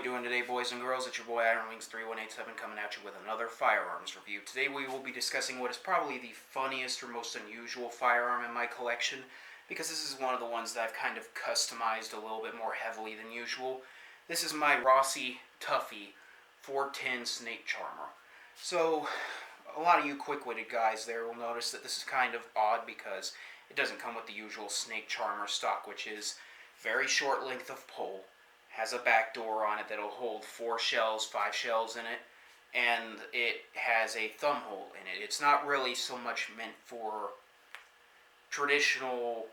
we doing today, boys and girls? It's your boy IronWings3187 coming at you with another firearms review. Today we will be discussing what is probably the funniest or most unusual firearm in my collection, because this is one of the ones that I've kind of customized a little bit more heavily than usual. This is my Rossi Tuffy 410 snake charmer. So, a lot of you quick-witted guys there will notice that this is kind of odd because it doesn't come with the usual snake charmer stock, which is very short length of pole, has a back door on it that'll hold 4 shells, 5 shells in it, and it has a thumb hole in it. It's not really so much meant for traditional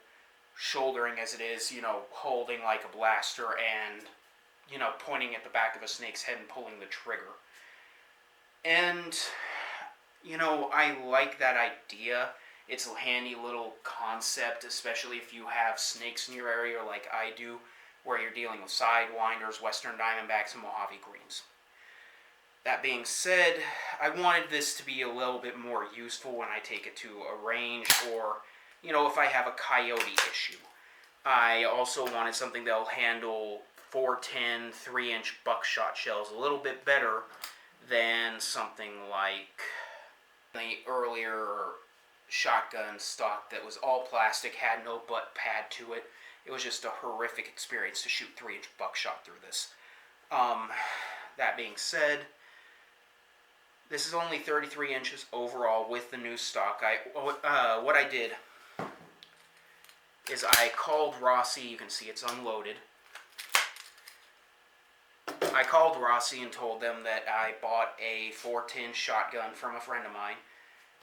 shouldering as it is, holding like a blaster and, pointing at the back of a snake's head and pulling the trigger. And, I like that idea. It's a handy little concept, especially if you have snakes in your area like I do, where you're dealing with sidewinders, western diamondbacks, and Mojave greens. That being said, I wanted this to be a little bit more useful when I take it to a range or, if I have a coyote issue. I also wanted something that'll handle 410 3-inch buckshot shells a little bit better than something like the earlier shotgun stock that was all plastic, had no butt pad to it. It was just a horrific experience to shoot 3-inch buckshot through this. That being said, this is only 33 inches overall with the new stock. What I did is I called Rossi. You can see it's unloaded. I called Rossi and told them that I bought a 410 shotgun from a friend of mine,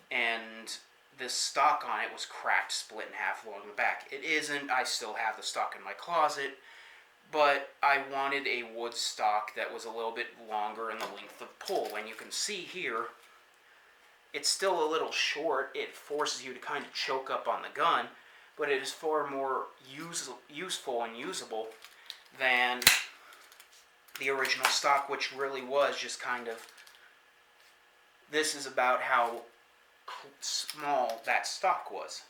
and the stock on it was cracked, split in half along the back. It isn't. I still have the stock in my closet, but I wanted a wood stock that was a little bit longer in the length of pull. And you can see here, it's still a little short. It forces you to kind of choke up on the gun, but it is far more useful and usable than the original stock, which really was just kind of, this is about how small that stock was.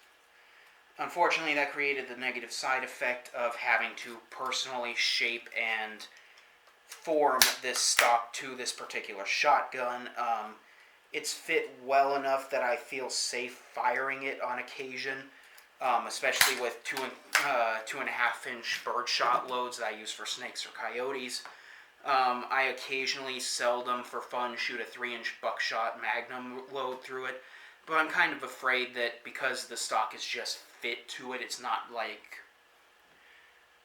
Unfortunately, that created the negative side effect of having to personally shape and form this stock to this particular shotgun. It's fit well enough that I feel safe firing it on occasion, especially with 2.5-inch birdshot loads that I use for snakes or coyotes. I occasionally, seldom for fun, shoot a 3-inch buckshot magnum load through it. But I'm kind of afraid that because the stock is just fit to it, it's not like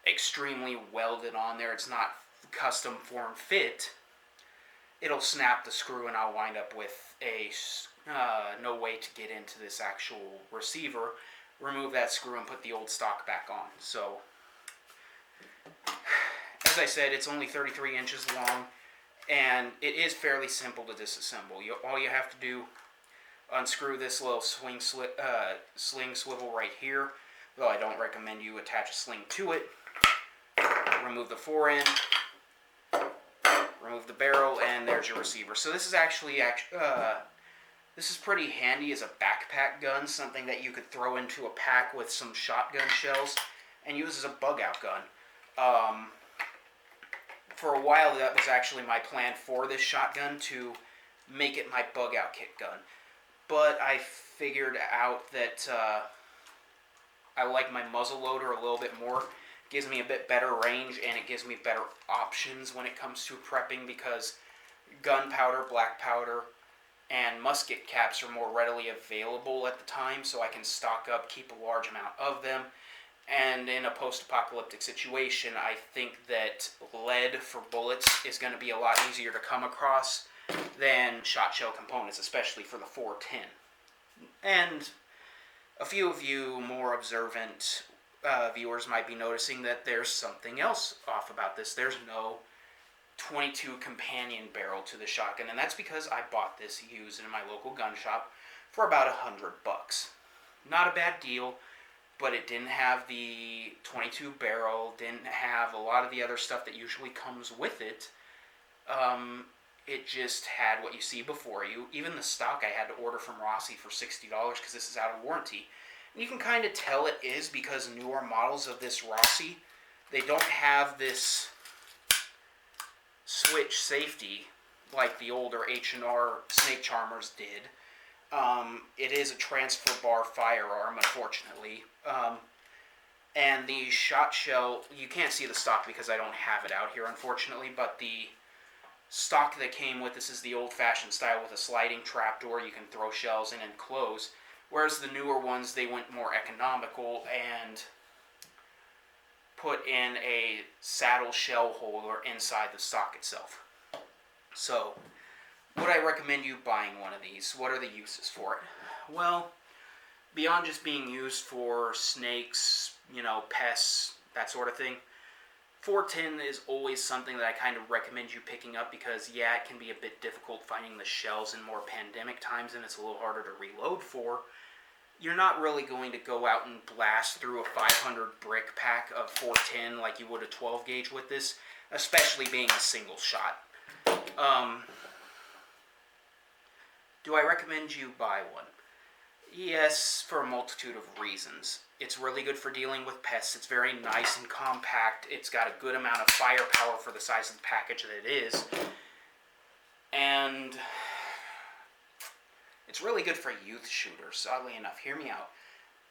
extremely welded on there, it's not custom form fit, it'll snap the screw and I'll wind up with no way to get into this actual receiver, remove that screw and put the old stock back on. So, as I said, it's only 33 inches long, and it is fairly simple to disassemble. All you have to do, unscrew this little sling swivel right here, though I don't recommend you attach a sling to it. Remove the fore-end, remove the barrel, and there's your receiver. So this is actually, this is pretty handy as a backpack gun, something that you could throw into a pack with some shotgun shells and use as a bug-out gun. For a while, that was actually my plan for this shotgun, to make it my bug-out kit gun. But I figured out that I like my muzzle loader a little bit more. It gives me a bit better range, and it gives me better options when it comes to prepping, because gunpowder, black powder, and musket caps are more readily available at the time, so I can stock up, keep a large amount of them. And in a post-apocalyptic situation, I think that lead for bullets is going to be a lot easier to come across than shot shell components, especially for the 410. And a few of you more observant viewers might be noticing that there's something else off about this. There's no 22 companion barrel to the shotgun, and that's because I bought this used in my local gun shop for about $100. Not a bad deal, but it didn't have the 22 barrel, didn't have a lot of the other stuff that usually comes with it. It just had what you see before you. Even the stock I had to order from Rossi for $60 because this is out of warranty. And you can kind of tell it is because newer models of this Rossi, they don't have this switch safety like the older H&R snake charmers did. It is a transfer bar firearm, unfortunately. And the shot shell, you can't see the stock because I don't have it out here, unfortunately, but the stock that came with this is the old-fashioned style with a sliding trapdoor. You can throw shells in and close, whereas the newer ones, they went more economical and put in a saddle shell holder inside the stock itself. So, would I recommend you buying one of these? What are the uses for it? Well, beyond just being used for snakes, pests, that sort of thing, 410 is always something that I kind of recommend you picking up because, yeah, it can be a bit difficult finding the shells in more pandemic times and it's a little harder to reload for. You're not really going to go out and blast through a 500 brick pack of 410 like you would a 12 gauge with this, especially being a single shot. Do I recommend you buy one? Yes, for a multitude of reasons. It's really good for dealing with pests. It's very nice and compact. It's got a good amount of firepower for the size of the package that it is. And it's really good for youth shooters, oddly enough. Hear me out.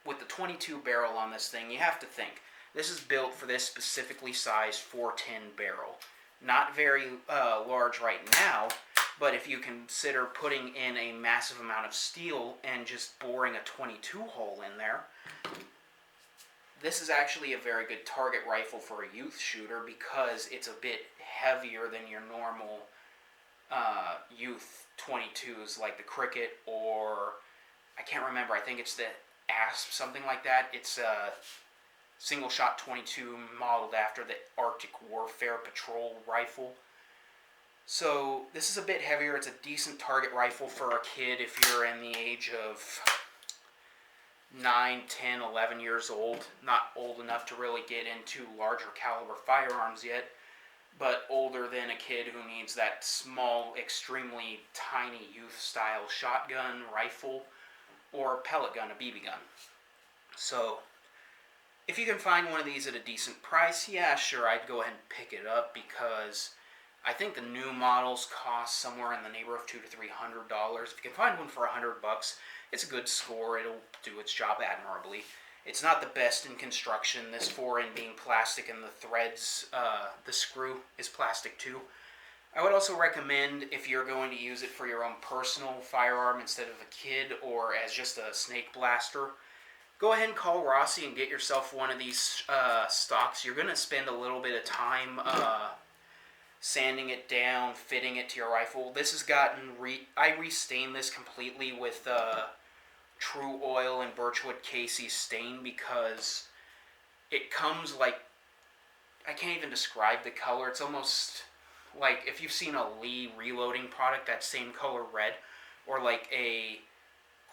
With the 22 barrel on this thing, you have to think. This is built for this specifically sized 410 barrel. Not very large right now, but if you consider putting in a massive amount of steel and just boring a 22 hole in there, this is actually a very good target rifle for a youth shooter because it's a bit heavier than your normal youth 22s like the Cricket or, I can't remember, I think it's the Asp, something like that. It's a single shot 22 modeled after the Arctic Warfare Patrol rifle. So this is a bit heavier. It's a decent target rifle for a kid if you're in the age of 9, 10, 11 years old. Not old enough to really get into larger caliber firearms yet, but older than a kid who needs that small, extremely tiny youth-style shotgun, rifle, or pellet gun, a BB gun. So if you can find one of these at a decent price, yeah, sure, I'd go ahead and pick it up because I think the new models cost somewhere in the neighborhood of $200 to $300. If you can find one for $100, it's a good score. It'll do its job admirably. It's not the best in construction. This fore-end being plastic and the threads, the screw is plastic too. I would also recommend, if you're going to use it for your own personal firearm instead of a kid or as just a snake blaster, go ahead and call Rossi and get yourself one of these stocks. You're going to spend a little bit of time sanding it down, fitting it to your rifle. This has gotten, I restained this completely with True Oil and Birchwood Casey stain because it comes like, I can't even describe the color. It's almost like if you've seen a Lee reloading product, that same color red, or like a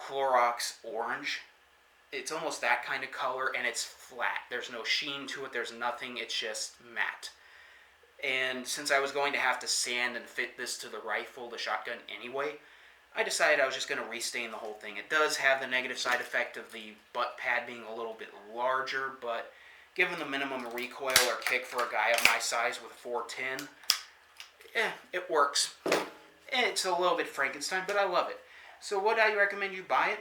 Clorox orange. It's almost that kind of color, and it's flat. There's no sheen to it. There's nothing. It's just matte. And since I was going to have to sand and fit this to the rifle, the shotgun anyway, I decided I was just going to restain the whole thing. It does have the negative side effect of the butt pad being a little bit larger, but given the minimum recoil or kick for a guy of my size with a 410, it works. It's a little bit Frankenstein, but I love it. So would I recommend you buy it?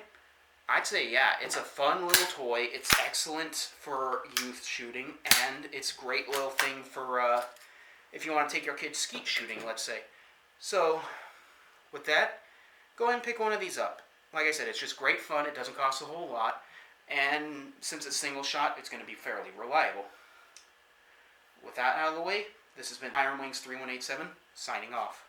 I'd say yeah, it's a fun little toy. It's excellent for youth shooting, and it's a great little thing for if you want to take your kids skeet shooting, let's say. So, with that, go ahead and pick one of these up. Like I said, it's just great fun. It doesn't cost a whole lot, and since it's single shot, it's going to be fairly reliable. With that out of the way, this has been Iron Wings 3187, signing off.